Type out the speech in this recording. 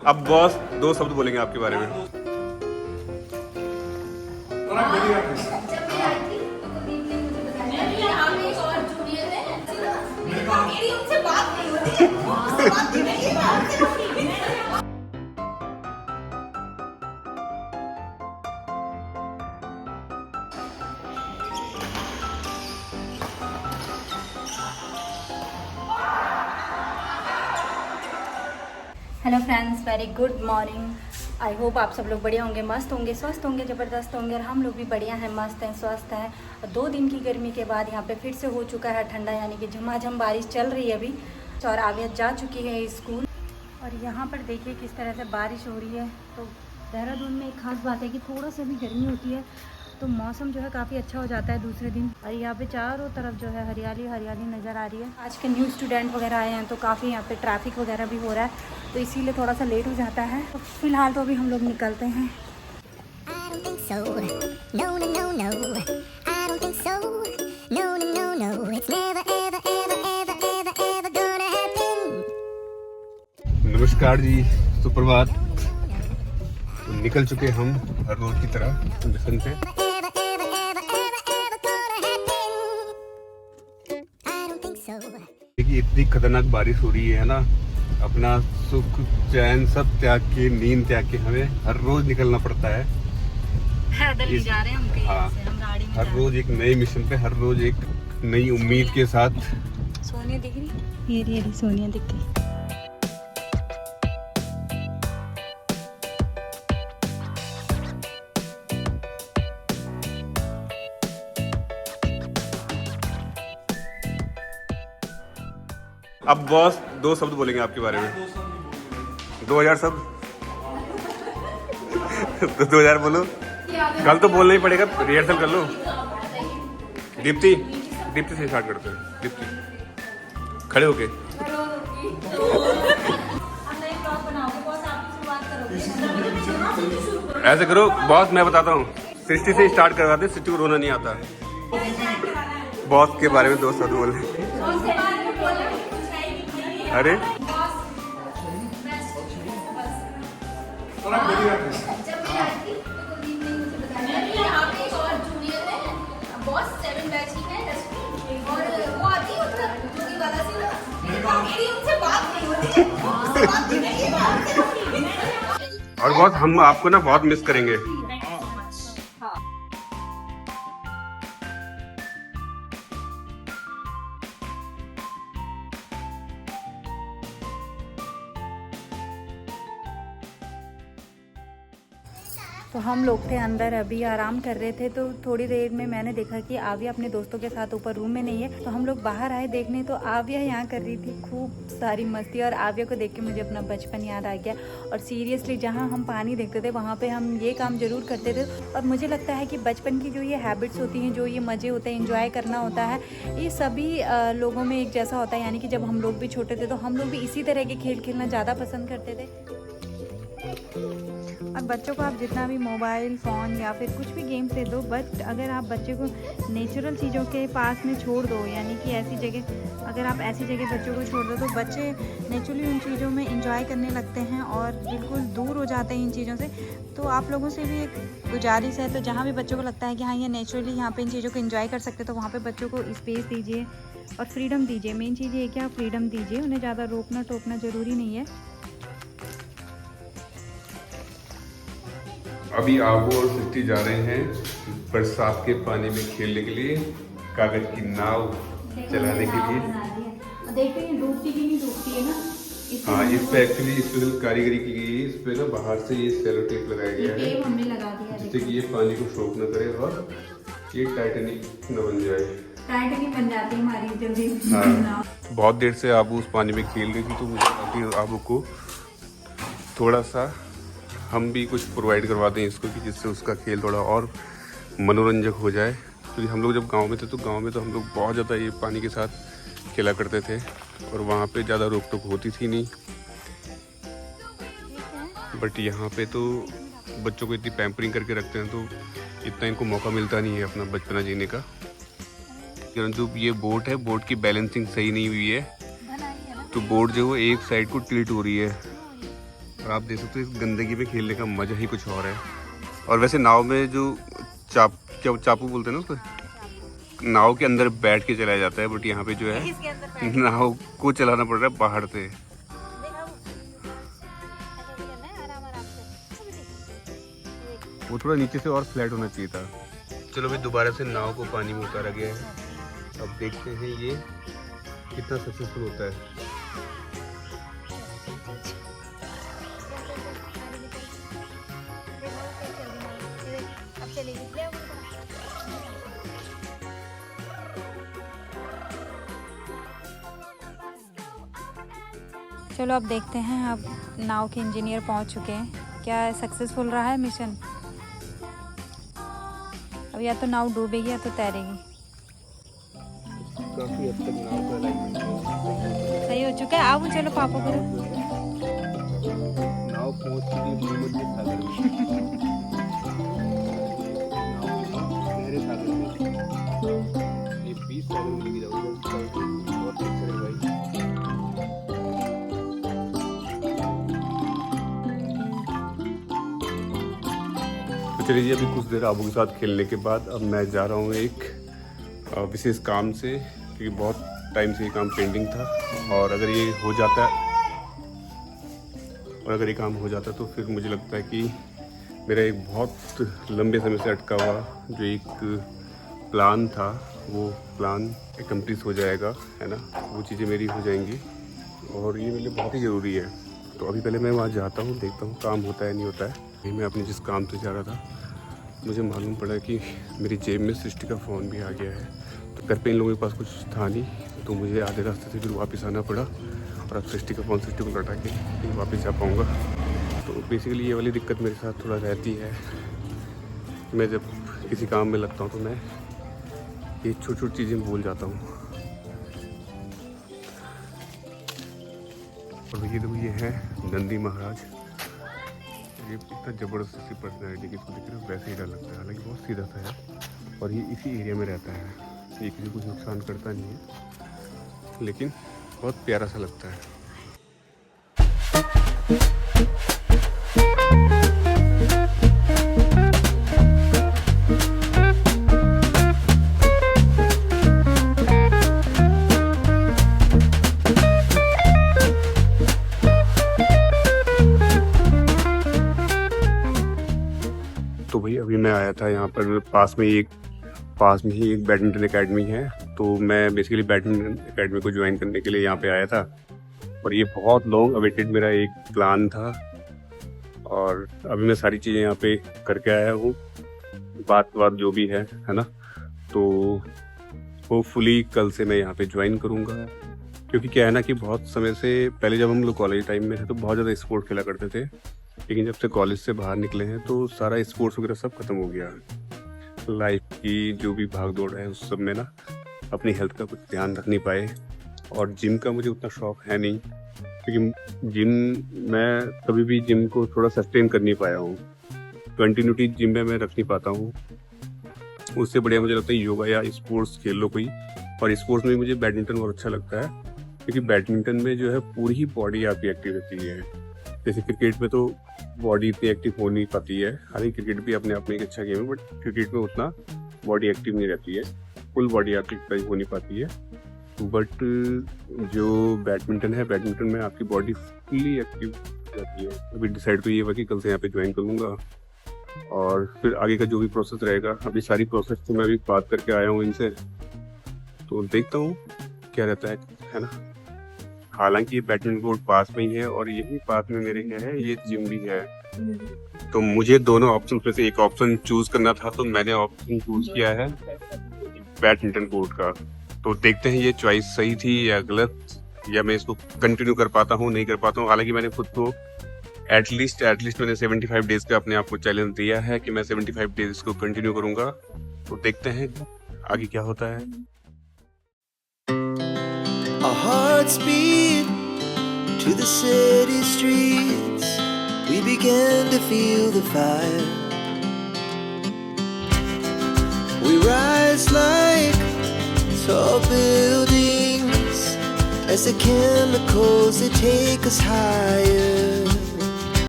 अब बॉस दो शब्द बोलेंगे आपके बारे में। जब मैं आई थी तो कभी ने मुझे बताया कि यहाँ पे एक और जूनियर है, मेरी उनसे बात नहीं होती है, उससे बात नहीं होती है। Hello friends, very good morning. I hope आप सब लोग बढ़िया होंगे, मस्त होंगे, स्वस्थ होंगे, ज़बरदस्त होंगे। और हम लोग भी बढ़िया हैं, मस्त हैं, स्वस्थ हैं। और 2 दिन की गर्मी के बाद यहाँ पे फिर से हो चुका है ठंडा, यानी कि झमाझम बारिश चल रही है अभी। और आविया जा चुकी है स्कूल। और यहाँ पर देखिए किस तरह से बारिश हो रही है। तो देहरादून में एक ख़ास बात है कि थोड़ा सा भी गर्मी होती है तो मौसम जो है काफ़ी अच्छा हो जाता है दूसरे दिन। और यहाँ पे चारों तरफ जो है हरियाली हरियाली नज़र आ रही है। आज के न्यू स्टूडेंट वगैरह आए हैं तो काफ़ी यहाँ पे ट्रैफिक वगैरह भी हो रहा है, तो इसीलिए थोड़ा सा लेट हो जाता है। तो फिलहाल तो अभी हम लोग निकलते हैं। नमस्कार जी, सुप्रभात। तो निकल चुके हम हर रोज की तरह मिशन पे। देखिए इतनी खतरनाक बारिश हो रही है ना, अपना सुख चैन सब त्याग के, नींद त्याग के हमें हर रोज निकलना पड़ता है। पैदल ही जा रहे हैं हम कहीं हाँ, से, हम गाड़ी में हर रोज एक नए मिशन पे, हर रोज एक नई उम्मीद के साथ। सोनिया दिख रही, ये सोनिया दिख रही। अब बॉस दो शब्द बोलेंगे आपके बारे में। 2000 शब्द तो 2000 बोलो। कल तो बोलना ही पड़ेगा, रिहर्सल कर लो। दीप्ति दीप्ति से स्टार्ट करते हैं। दीप्ति खड़े होके ऐसे करो बॉस, मैं बताता हूँ। सृष्टि से स्टार्ट करवाते, सृष्टि को रोना नहीं आता। बॉस के बारे में दो शब्द बोले। अरे जब मैं आई थी तो कभी ने मुझे बताया कि यहाँ पे एक और जूनियर है, बॉस 7 बैच की है, और वो आती है उधर जोगी वाला से ना, मेरी उनसे बात नहीं होती है, उससे बात नहीं होती है। और बॉस हम आपको ना बहुत मिस करेंगे। तो हम लोग थे अंदर, अभी आराम कर रहे थे। तो थोड़ी देर में मैंने देखा कि आविया अपने दोस्तों के साथ ऊपर रूम में नहीं है, तो हम लोग बाहर आए देखने। तो आविया यहाँ कर रही थी खूब सारी मस्ती, और आविया को देख के मुझे अपना बचपन याद आ गया। और सीरियसली जहाँ हम पानी देखते थे वहाँ पे हम ये काम जरूर करते थे। और मुझे लगता है कि बचपन की जो ये हैबिट्स होती हैं, जो ये मज़े होते हैं, इंजॉय करना होता है, ये सभी लोगों में एक जैसा होता है। यानी कि जब हम लोग भी छोटे थे तो हम लोग भी इसी तरह के खेल खेलना ज़्यादा पसंद करते थे। और बच्चों को आप जितना भी मोबाइल फ़ोन या फिर कुछ भी गेम्स दे दो, बट अगर आप बच्चे को नेचुरल चीज़ों के पास में छोड़ दो, यानी कि ऐसी जगह, अगर आप ऐसी जगह बच्चों को छोड़ दो तो बच्चे नेचुरली उन चीज़ों में इंजॉय करने लगते हैं और बिल्कुल दूर हो जाते हैं इन चीज़ों से। तो आप लोगों से भी एक गुजारिश है, तो जहाँ भी बच्चों को लगता है कि हाँ ये नेचुरली यहाँ पर इन चीज़ों को इंजॉय कर सकते, तो वहाँ पर बच्चों को स्पेस दीजिए और फ्रीडम दीजिए। मेन चीज़ ये कि आप फ्रीडम दीजिए, उन्हें ज़्यादा रोकना टोकना ज़रूरी नहीं है। अभी आबू और सृष्टि जा रहे हैं बरसात के पानी में खेलने के लिए, कागज की नाव चलाने के लिए। देखते हैं डूबती की नहीं डूबती है ना। हाँ, इस पे एक्चुअली स्पेशल कारीगरी की गई है। इस पे ना बाहर से ये सेलो टेप लगाया गया है, टेप हमने लगा दिया जिससे कि ये पानी को शॉक न करे और ये टाइटैनिक न बन जाए। टाइटैनिक बन जाती है हमारी जल्दी। हाँ, बहुत देर से आबू उस पानी में खेल रही थी, तो मुझे अभी आबू को थोड़ा सा हम भी कुछ प्रोवाइड करवा दें इसको, कि जिससे उसका खेल थोड़ा और मनोरंजक हो जाए। क्योंकि हम लोग जब गांव में थे तो गांव में तो हम लोग बहुत ज़्यादा ये पानी के साथ खेला करते थे, और वहाँ पे ज़्यादा रोक टोक होती थी नहीं। बट यहाँ पे तो बच्चों को इतनी पैम्परिंग करके रखते हैं, तो इतना इनको मौका मिलता नहीं है अपना बचपना जीने का। जो ये बोट है, बोट की बैलेंसिंग सही नहीं हुई है, तो बोट जो है एक साइड को टिल्ट हो रही है। और आप देख सकते हो इस गंदगी में खेलने का मज़ा ही कुछ और है। और वैसे नाव में जो चापू बोलते हैं ना उसको, नाव के अंदर बैठ के चलाया जाता है, बट यहाँ पे जो है नाव को चलाना पड़ रहा है बाहर से। वो थोड़ा नीचे से और फ्लैट होना चाहिए था। चलो भाई दोबारा से नाव को पानी में उतारा गया है। अब देखते हैं ये कितना सक्सेसफुल होता है। चलो अब देखते हैं, अब नाव के इंजीनियर पहुंच चुके हैं। क्या सक्सेसफुल रहा है मिशन? अब या तो नाव डूबेगी या तो तैरेगी। काफी हद तक नाव का सही हो चुका है। आओ चलो पापा को। नाव पहुंच चुकी ये 20 साल में लेके जाऊंगा। चलिए जी, अभी कुछ देर आबू के साथ खेलने के बाद अब मैं जा रहा हूँ एक विशेष काम से, क्योंकि बहुत टाइम से ये काम पेंडिंग था। और अगर ये हो काम हो जाता तो फिर मुझे लगता है कि मेरा एक बहुत लंबे समय से अटका हुआ जो एक प्लान था वो प्लान कंप्लीट हो जाएगा, है ना। वो चीज़ें मेरी हो जाएंगी और ये मेरे लिए बहुत ही ज़रूरी है। तो अभी पहले मैं वहाँ जाता हूँ, देखता हूँ काम होता है नहीं होता है। मैं अपने जिस काम से जा रहा था, मुझे मालूम पड़ा कि मेरी जेब में सृष्टि का फ़ोन भी आ गया है। तो घर पे इन लोगों के पास कुछ था नहीं, तो मुझे आधे रास्ते से फिर वापस आना पड़ा। और अब सृष्टि का फ़ोन सृष्टि को लौटा के फिर वापस जा पाऊँगा। तो बेसिकली ये वाली दिक्कत मेरे साथ थोड़ा रहती है। मैं जब किसी काम में लगता हूँ तो मैं ये छोटी छोटी चीज़ें भूल जाता हूँ। और ये देखो, ये है नंदी महाराज। ये इतना ज़बरदस्त सी पर्सनैलिटी की, इसको देखकर वैसे ही डर लगता है। हालांकि बहुत सीधा सा है और ये इसी एरिया में रहता है। ये किसी को नुकसान करता नहीं है, लेकिन बहुत प्यारा सा लगता है। तो भाई अभी मैं आया था यहाँ पर, पास में ही एक बैडमिंटन एकेडमी है। तो मैं बेसिकली बैडमिंटन एकेडमी को ज्वाइन करने के लिए यहाँ पे आया था। और ये बहुत लॉन्ग अवेटेड मेरा एक प्लान था और अभी मैं सारी चीज़ें यहाँ पे करके आया हूँ। बात जो भी है ना। तो होपफुली कल से मैं यहाँ पे ज्वाइन करूँगा, क्योंकि क्या है ना कि बहुत समय से पहले जब हम लोग कॉलेज टाइम में थे तो बहुत ज़्यादा स्पोर्ट खेला करते थे, लेकिन जब से कॉलेज से बाहर निकले हैं तो सारा स्पोर्ट्स वगैरह सब खत्म हो गया। लाइफ की जो भी भाग दौड़ है उस सब में ना अपनी हेल्थ का कुछ ध्यान रख नहीं पाए। और जिम का मुझे उतना शौक है नहीं, क्योंकि मैं कभी भी जिम को थोड़ा सस्टेन कर नहीं पाया हूँ। कंटिन्यूटी जिम में मैं रख नहीं पाता हूँ। उससे बढ़िया मुझे लगता है योगा या स्पोर्ट्स खेल लो कोई। और स्पोर्ट्स में मुझे बैडमिंटन बहुत अच्छा लगता है, क्योंकि बैडमिंटन में जो है पूरी ही बॉडी आपकी एक्टिव रहती है। जैसे क्रिकेट में तो बॉडी इतनी एक्टिव हो नहीं पाती है। हालांकि क्रिकेट भी अपने आप में एक अच्छा गेम है, बट क्रिकेट में उतना बॉडी एक्टिव नहीं रहती है, फुल बॉडी आपकी एक्टिव हो नहीं पाती है। बट जो बैडमिंटन है, बैडमिंटन में आपकी बॉडी फुली एक्टिव रहती है। अभी डिसाइड तो ये हुआ कि कल से यहाँ पे ज्वाइन करूँगा और फिर आगे का जो भी प्रोसेस रहेगा, अभी सारी प्रोसेस तो मैं अभी बात करके आया हूँ इनसे, तो देखता हूँ क्या रहता है ना। हालांकि ये बैडमिंटन कोर्ट पास में ही है और यही पास में मेरे क्या है, ये जिम भी है। तो मुझे दोनों ऑप्शन में से एक ऑप्शन चूज करना था, तो मैंने ऑप्शन चूज किया है बैडमिंटन कोर्ट का। तो देखते हैं ये चॉइस सही थी या गलत, या मैं इसको कंटिन्यू कर पाता हूँ नहीं कर पाता हूँ। हालांकि मैंने खुद को एटलीस्ट मैंने 75 डेज का अपने आप को चैलेंज दिया है कि मैं 75 डेज इसको कंटिन्यू करूंगा। तो देखते हैं आगे क्या होता है। Our hearts beat to the city streets. We began to feel the fire. We rise like tall buildings as the chemicals they take us higher.